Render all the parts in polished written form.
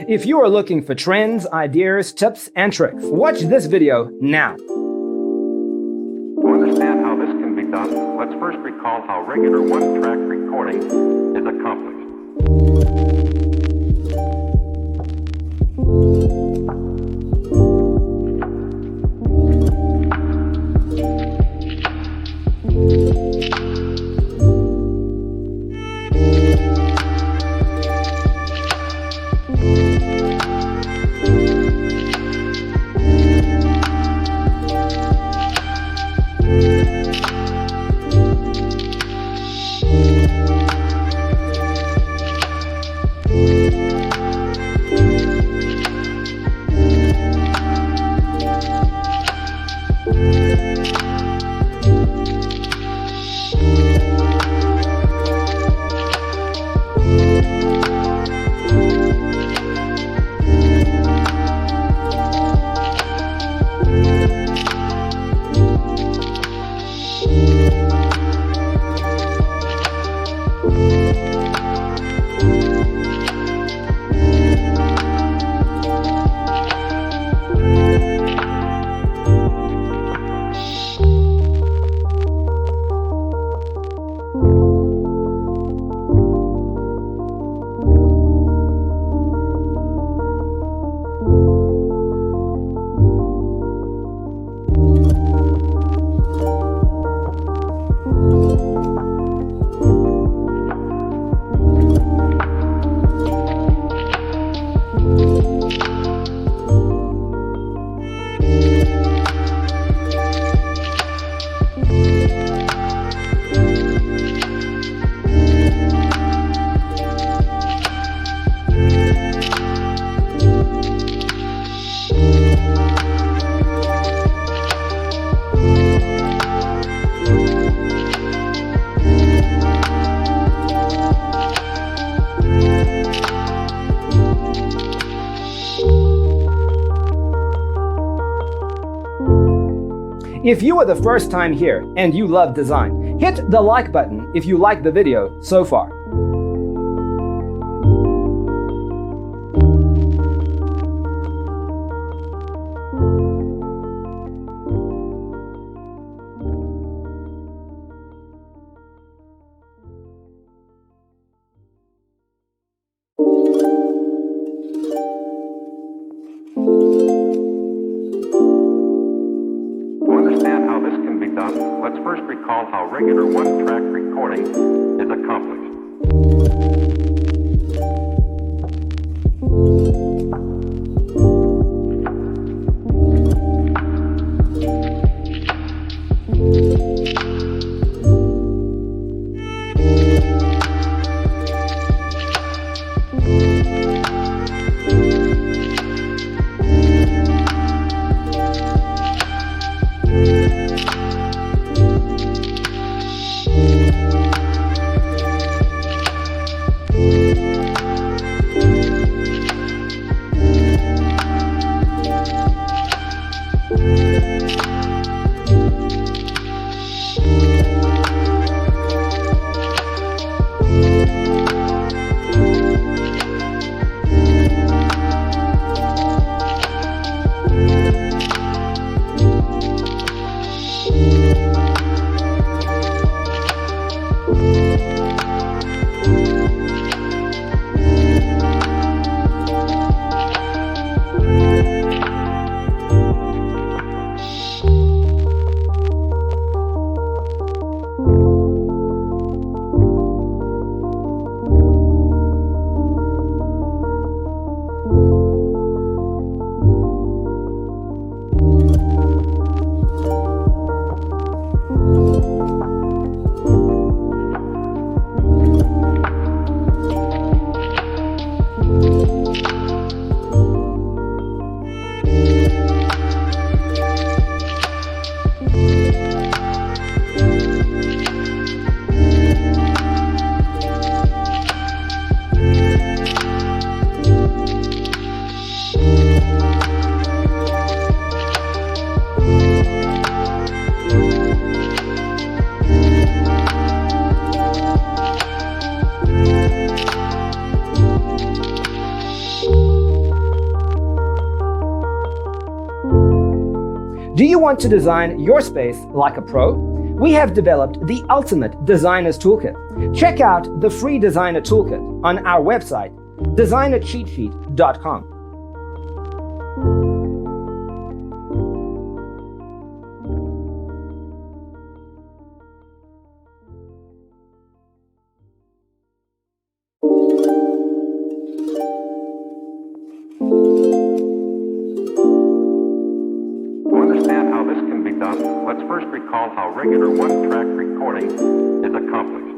If you are looking for trends, ideas, tips, and tricks, watch this video now. To understand how this can be done, let's first recall how regular one-track recording is accomplished. If you are the first time here and you love design, hit the like button if you like the video so far. Let's first recall how regular one-track recording is accomplished. Do you want to design your space like a pro? We have developed the ultimate designer's toolkit. Check out the free designer toolkit on our website, designercheatsheet.com. To understand how this can be done, let's first recall how regular one-track recording is accomplished.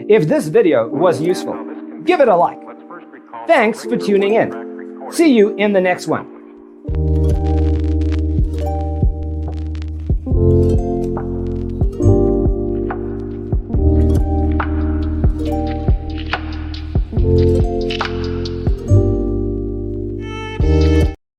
If this video was useful, give it a like. Thanks for tuning in. See you in the next one.